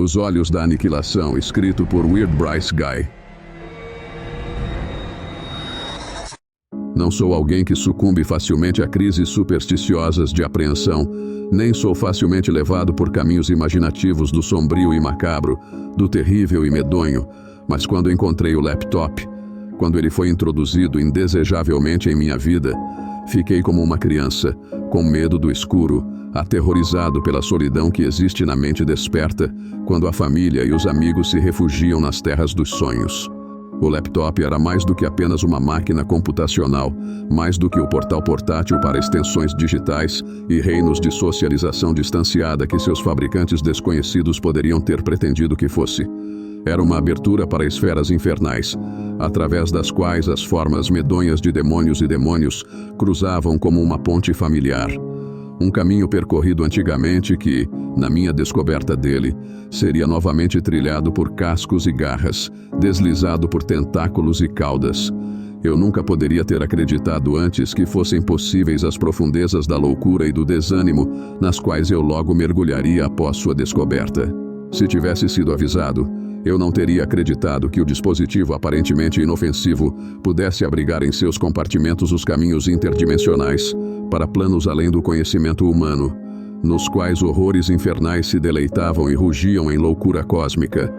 Os Olhos da Aniquilação, escrito por Weird Bryce Guy. Não sou alguém que sucumbe facilmente a crises supersticiosas de apreensão, nem sou facilmente levado por caminhos imaginativos do sombrio e macabro, do terrível e medonho, mas quando encontrei o laptop, quando ele foi introduzido indesejavelmente em minha vida, fiquei como uma criança, com medo do escuro, aterrorizado pela solidão que existe na mente desperta, quando a família e os amigos se refugiam nas terras dos sonhos. O laptop era mais do que apenas uma máquina computacional, mais do que o portal portátil para extensões digitais e reinos de socialização distanciada que seus fabricantes desconhecidos poderiam ter pretendido que fosse. Era uma abertura para esferas infernais, através das quais as formas medonhas de demônios e demônios cruzavam como uma ponte familiar. Um caminho percorrido antigamente que, na minha descoberta dele, seria novamente trilhado por cascos e garras, deslizado por tentáculos e caudas. Eu nunca poderia ter acreditado antes que fossem possíveis as profundezas da loucura e do desânimo, nas quais eu logo mergulharia após sua descoberta. Se tivesse sido avisado, eu não teria acreditado que o dispositivo aparentemente inofensivo pudesse abrigar em seus compartimentos os caminhos interdimensionais para planos além do conhecimento humano, nos quais horrores infernais se deleitavam e rugiam em loucura cósmica.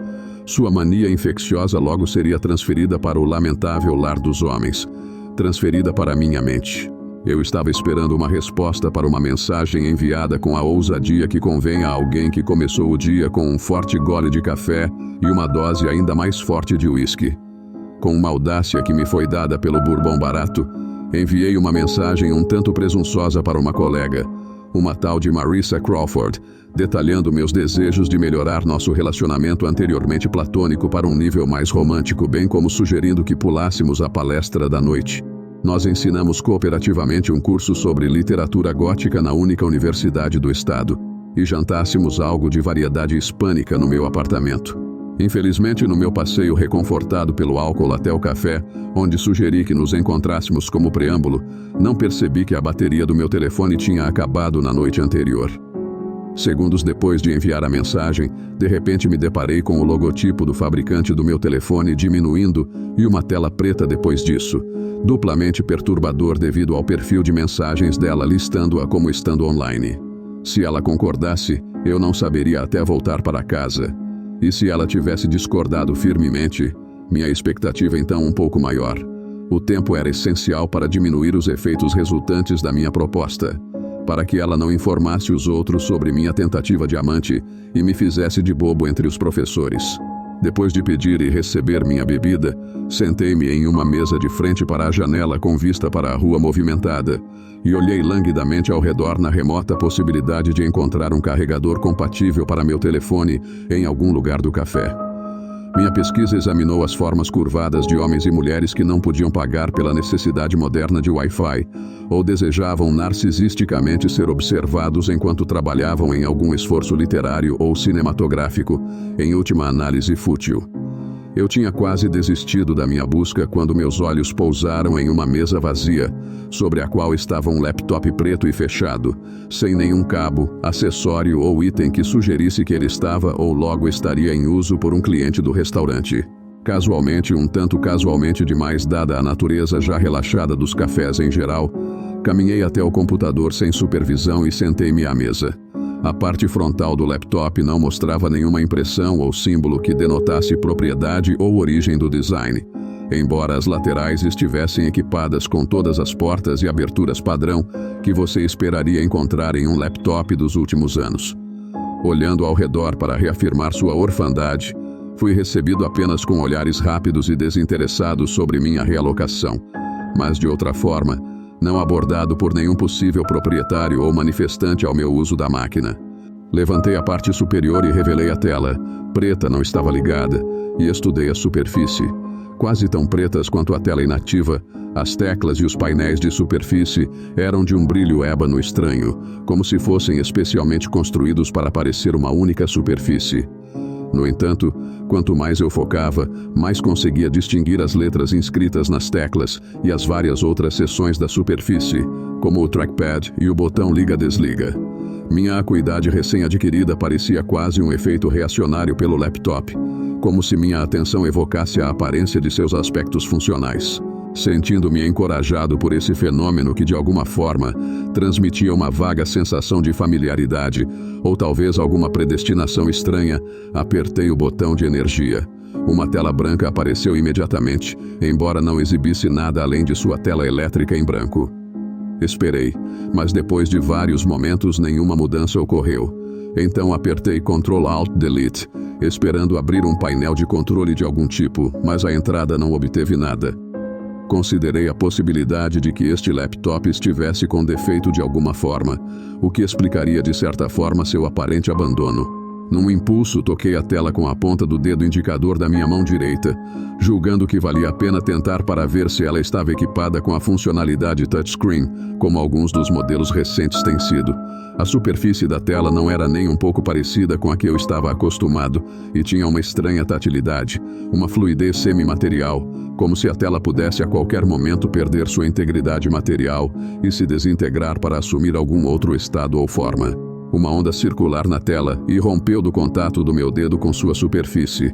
Sua mania infecciosa logo seria transferida para o lamentável lar dos homens, transferida para minha mente. Eu estava esperando uma resposta para uma mensagem enviada com a ousadia que convém a alguém que começou o dia com um forte gole de café e uma dose ainda mais forte de uísque. Com uma audácia que me foi dada pelo bourbon barato, enviei uma mensagem um tanto presunçosa para uma colega, uma tal de Marissa Crawford, detalhando meus desejos de melhorar nosso relacionamento anteriormente platônico para um nível mais romântico, bem como sugerindo que pulássemos a palestra da noite. Nós ensinamos cooperativamente um curso sobre literatura gótica na única universidade do estado, e jantássemos algo de variedade hispânica no meu apartamento. Infelizmente, no meu passeio reconfortado pelo álcool até o café, onde sugeri que nos encontrássemos como preâmbulo, não percebi que a bateria do meu telefone tinha acabado na noite anterior. Segundos depois de enviar a mensagem, de repente me deparei com o logotipo do fabricante do meu telefone diminuindo e uma tela preta depois disso, duplamente perturbador devido ao perfil de mensagens dela listando-a como estando online. Se ela concordasse, eu não saberia até voltar para casa. E se ela tivesse discordado firmemente, minha expectativa então um pouco maior. O tempo era essencial para diminuir os efeitos resultantes da minha proposta, para que ela não informasse os outros sobre minha tentativa de amante e me fizesse de bobo entre os professores. Depois de pedir e receber minha bebida, sentei-me em uma mesa de frente para a janela com vista para a rua movimentada e olhei languidamente ao redor na remota possibilidade de encontrar um carregador compatível para meu telefone em algum lugar do café. Minha pesquisa examinou as formas curvadas de homens e mulheres que não podiam pagar pela necessidade moderna de Wi-Fi ou desejavam narcisisticamente ser observados enquanto trabalhavam em algum esforço literário ou cinematográfico, em última análise fútil. Eu tinha quase desistido da minha busca quando meus olhos pousaram em uma mesa vazia, sobre a qual estava um laptop preto e fechado, sem nenhum cabo, acessório ou item que sugerisse que ele estava ou logo estaria em uso por um cliente do restaurante. Casualmente, um tanto casualmente demais dada a natureza já relaxada dos cafés em geral, caminhei até o computador sem supervisão e sentei-me à mesa. A parte frontal do laptop não mostrava nenhuma impressão ou símbolo que denotasse propriedade ou origem do design, embora as laterais estivessem equipadas com todas as portas e aberturas padrão que você esperaria encontrar em um laptop dos últimos anos. Olhando ao redor para reafirmar sua orfandade, fui recebido apenas com olhares rápidos e desinteressados sobre minha realocação, mas de outra forma, não abordado por nenhum possível proprietário ou manifestante ao meu uso da máquina. Levantei a parte superior e revelei a tela. Preta, não estava ligada, e estudei a superfície. Quase tão pretas quanto a tela inativa, as teclas e os painéis de superfície eram de um brilho ébano estranho, como se fossem especialmente construídos para parecer uma única superfície. No entanto, quanto mais eu focava, mais conseguia distinguir as letras inscritas nas teclas e as várias outras seções da superfície, como o trackpad e o botão liga-desliga. Minha acuidade recém-adquirida parecia quase um efeito reacionário pelo laptop, como se minha atenção evocasse a aparência de seus aspectos funcionais. Sentindo-me encorajado por esse fenômeno que de alguma forma transmitia uma vaga sensação de familiaridade, ou talvez alguma predestinação estranha, apertei o botão de energia. Uma tela branca apareceu imediatamente, embora não exibisse nada além de sua tela elétrica em branco. Esperei, mas depois de vários momentos nenhuma mudança ocorreu. Então apertei Ctrl-Alt-Delete, esperando abrir um painel de controle de algum tipo, mas a entrada não obteve nada. Considerei a possibilidade de que este laptop estivesse com defeito de alguma forma, o que explicaria de certa forma seu aparente abandono. Num impulso, toquei a tela com a ponta do dedo indicador da minha mão direita, julgando que valia a pena tentar para ver se ela estava equipada com a funcionalidade touchscreen, como alguns dos modelos recentes têm sido. A superfície da tela não era nem um pouco parecida com a que eu estava acostumado e tinha uma estranha tatilidade, uma fluidez semimaterial, como se a tela pudesse a qualquer momento perder sua integridade material e se desintegrar para assumir algum outro estado ou forma. Uma onda circular na tela irrompeu do contato do meu dedo com sua superfície.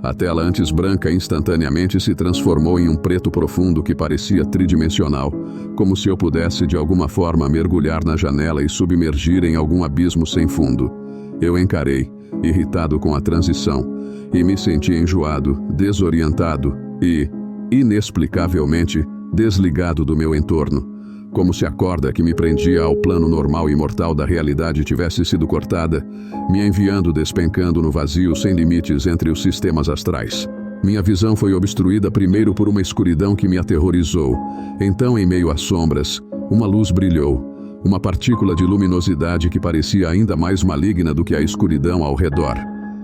A tela antes branca instantaneamente se transformou em um preto profundo que parecia tridimensional, como se eu pudesse de alguma forma mergulhar na janela e submergir em algum abismo sem fundo. Eu encarei, irritado com a transição, e me senti enjoado, desorientado e, inexplicavelmente, desligado do meu entorno. Como se a corda que me prendia ao plano normal e mortal da realidade tivesse sido cortada, me enviando despencando no vazio sem limites entre os sistemas astrais. Minha visão foi obstruída primeiro por uma escuridão que me aterrorizou. Então, em meio às sombras, uma luz brilhou, uma partícula de luminosidade que parecia ainda mais maligna do que a escuridão ao redor.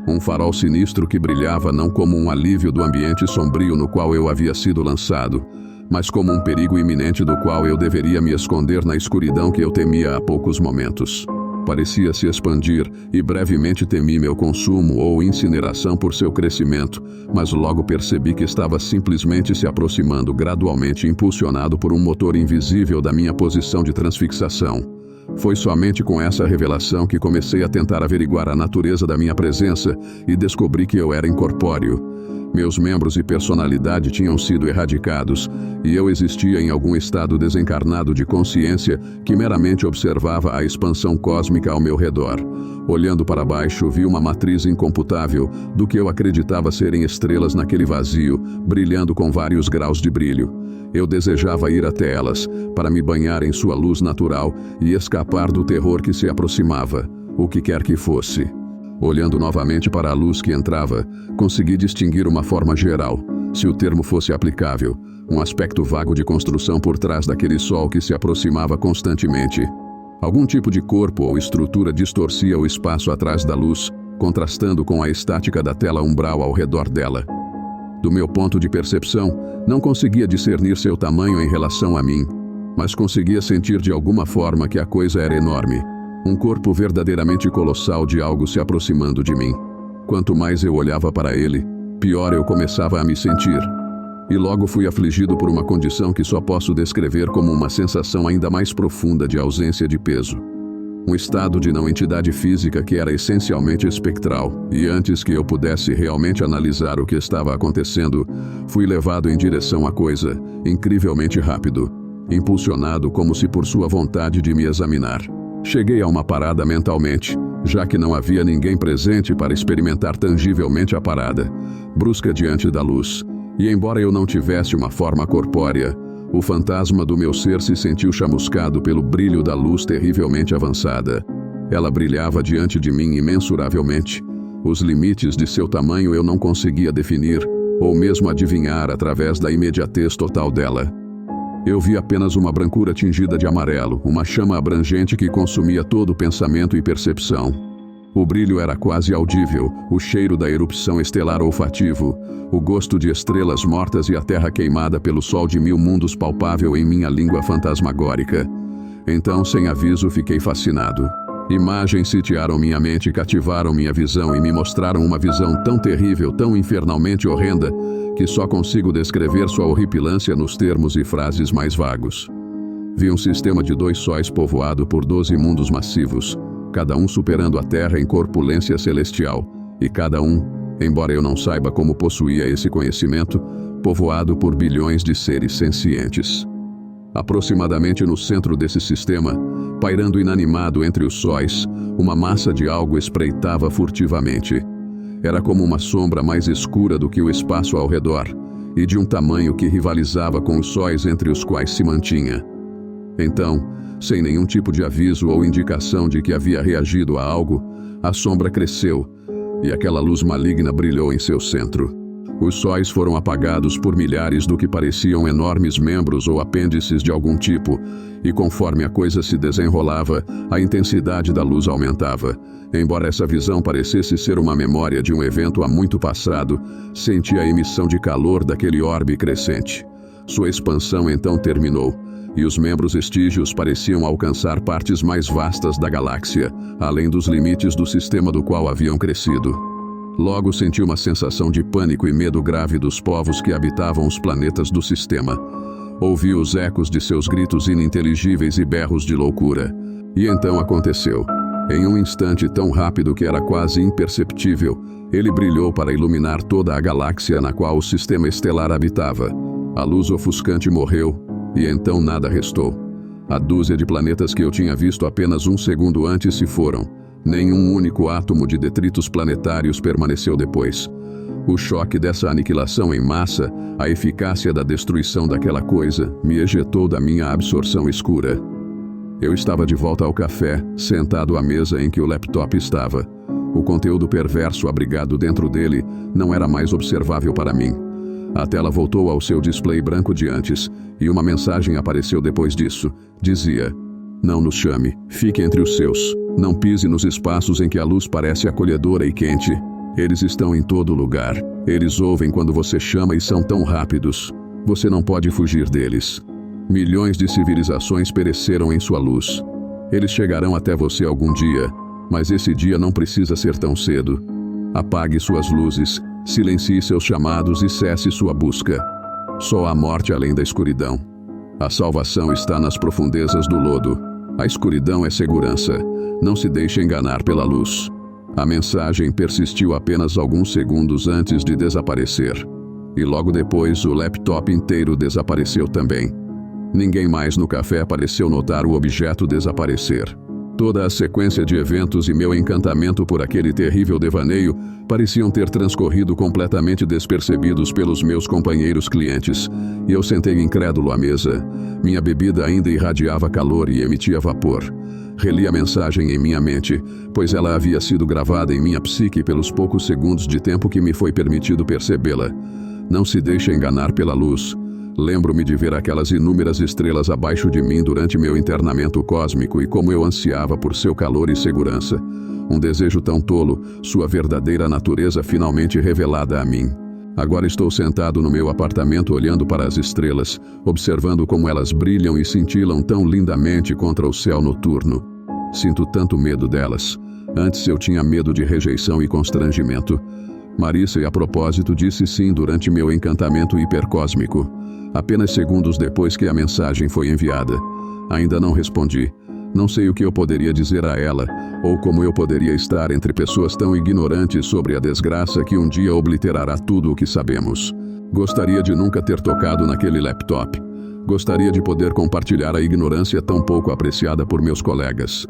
Um farol sinistro que brilhava não como um alívio do ambiente sombrio no qual eu havia sido lançado, mas como um perigo iminente do qual eu deveria me esconder na escuridão que eu temia há poucos momentos. Parecia se expandir e brevemente temi meu consumo ou incineração por seu crescimento, mas logo percebi que estava simplesmente se aproximando gradualmente, impulsionado por um motor invisível da minha posição de transfixação. Foi somente com essa revelação que comecei a tentar averiguar a natureza da minha presença e descobri que eu era incorpóreo. Meus membros e personalidade tinham sido erradicados, e eu existia em algum estado desencarnado de consciência que meramente observava a expansão cósmica ao meu redor. Olhando para baixo, vi uma matriz incomputável do que eu acreditava serem estrelas naquele vazio, brilhando com vários graus de brilho. Eu desejava ir até elas, para me banhar em sua luz natural e escapar do terror que se aproximava, o que quer que fosse. Olhando novamente para a luz que entrava, consegui distinguir uma forma geral, se o termo fosse aplicável, um aspecto vago de construção por trás daquele sol que se aproximava constantemente. Algum tipo de corpo ou estrutura distorcia o espaço atrás da luz, contrastando com a estática da tela umbral ao redor dela. Do meu ponto de percepção, não conseguia discernir seu tamanho em relação a mim, mas conseguia sentir de alguma forma que a coisa era enorme. Um corpo verdadeiramente colossal de algo se aproximando de mim. Quanto mais eu olhava para ele, pior eu começava a me sentir. E logo fui afligido por uma condição que só posso descrever como uma sensação ainda mais profunda de ausência de peso. Um estado de não entidade física que era essencialmente espectral, e antes que eu pudesse realmente analisar o que estava acontecendo, fui levado em direção à coisa, incrivelmente rápido, impulsionado como se por sua vontade de me examinar. Cheguei a uma parada mentalmente, já que não havia ninguém presente para experimentar tangivelmente a parada, brusca diante da luz, e embora eu não tivesse uma forma corpórea, o fantasma do meu ser se sentiu chamuscado pelo brilho da luz terrivelmente avançada. Ela brilhava diante de mim imensuravelmente. Os limites de seu tamanho eu não conseguia definir, ou mesmo adivinhar através da imediatez total dela. Eu vi apenas uma brancura tingida de amarelo, uma chama abrangente que consumia todo o pensamento e percepção. O brilho era quase audível, o cheiro da erupção estelar olfativo, o gosto de estrelas mortas e a terra queimada pelo sol de 1000 mundos palpável em minha língua fantasmagórica. Então, sem aviso, fiquei fascinado. Imagens sitiaram minha mente, cativaram minha visão e me mostraram uma visão tão terrível, tão infernalmente horrenda, que só consigo descrever sua horripilância nos termos e frases mais vagos. Vi um sistema de 2 sóis povoado por 12 mundos massivos, cada um superando a Terra em corpulência celestial, e cada um, embora eu não saiba como possuía esse conhecimento, povoado por bilhões de seres sencientes. Aproximadamente no centro desse sistema, pairando inanimado entre os sóis, uma massa de algo espreitava furtivamente. Era como uma sombra mais escura do que o espaço ao redor, e de um tamanho que rivalizava com os sóis entre os quais se mantinha. Então, sem nenhum tipo de aviso ou indicação de que havia reagido a algo, a sombra cresceu, e aquela luz maligna brilhou em seu centro. Os sóis foram apagados por milhares do que pareciam enormes membros ou apêndices de algum tipo, e conforme a coisa se desenrolava, a intensidade da luz aumentava. Embora essa visão parecesse ser uma memória de um evento há muito passado, senti a emissão de calor daquele orbe crescente. Sua expansão então terminou, e os membros estígios pareciam alcançar partes mais vastas da galáxia, além dos limites do sistema do qual haviam crescido. Logo senti uma sensação de pânico e medo grave dos povos que habitavam os planetas do sistema. Ouvi os ecos de seus gritos ininteligíveis e berros de loucura. E então aconteceu. Em um instante tão rápido que era quase imperceptível, ele brilhou para iluminar toda a galáxia na qual o sistema estelar habitava. A luz ofuscante morreu, e então nada restou. A dúzia de planetas que eu tinha visto apenas um segundo antes se foram. Nenhum único átomo de detritos planetários permaneceu depois. O choque dessa aniquilação em massa, a eficácia da destruição daquela coisa, me ejetou da minha absorção escura. Eu estava de volta ao café, sentado à mesa em que o laptop estava. O conteúdo perverso abrigado dentro dele não era mais observável para mim. A tela voltou ao seu display branco de antes, e uma mensagem apareceu depois disso. Dizia: "Não nos chame, fique entre os seus. Não pise nos espaços em que a luz parece acolhedora e quente. Eles estão em todo lugar. Eles ouvem quando você chama e são tão rápidos. Você não pode fugir deles. Milhões de civilizações pereceram em sua luz. Eles chegarão até você algum dia, mas esse dia não precisa ser tão cedo. Apague suas luzes, silencie seus chamados e cesse sua busca. Só há morte além da escuridão. A salvação está nas profundezas do lodo. A escuridão é segurança. Não se deixe enganar pela luz." A mensagem persistiu apenas alguns segundos antes de desaparecer. E logo depois o laptop inteiro desapareceu também. Ninguém mais no café pareceu notar o objeto desaparecer. Toda a sequência de eventos e meu encantamento por aquele terrível devaneio pareciam ter transcorrido completamente despercebidos pelos meus companheiros clientes, e eu sentei incrédulo à mesa. Minha bebida ainda irradiava calor e emitia vapor. Reli a mensagem em minha mente, pois ela havia sido gravada em minha psique pelos poucos segundos de tempo que me foi permitido percebê-la. Não se deixe enganar pela luz. Lembro-me de ver aquelas inúmeras estrelas abaixo de mim durante meu internamento cósmico e como eu ansiava por seu calor e segurança. Um desejo tão tolo, sua verdadeira natureza finalmente revelada a mim. Agora estou sentado no meu apartamento olhando para as estrelas, observando como elas brilham e cintilam tão lindamente contra o céu noturno. Sinto tanto medo delas. Antes eu tinha medo de rejeição e constrangimento. Marissa, e a propósito, disse sim durante meu encantamento hipercósmico. Apenas segundos depois que a mensagem foi enviada. Ainda não respondi. Não sei o que eu poderia dizer a ela, ou como eu poderia estar entre pessoas tão ignorantes sobre a desgraça que um dia obliterará tudo o que sabemos. Gostaria de nunca ter tocado naquele laptop. Gostaria de poder compartilhar a ignorância tão pouco apreciada por meus colegas.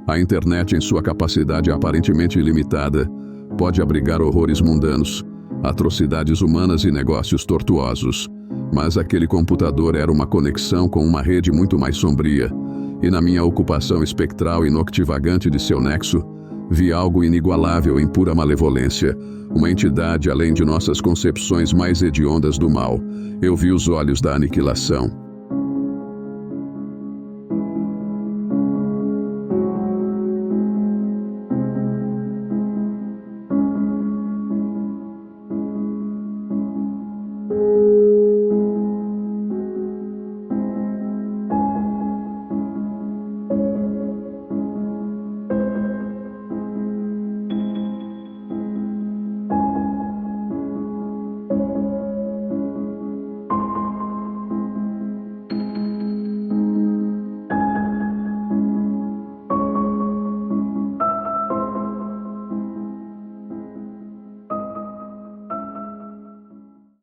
A internet, em sua capacidade aparentemente ilimitada, pode abrigar horrores mundanos, atrocidades humanas e negócios tortuosos. Mas aquele computador era uma conexão com uma rede muito mais sombria, e na minha ocupação espectral e noctivagante de seu nexo, vi algo inigualável em pura malevolência, uma entidade além de nossas concepções mais hediondas do mal. Eu vi os olhos da aniquilação.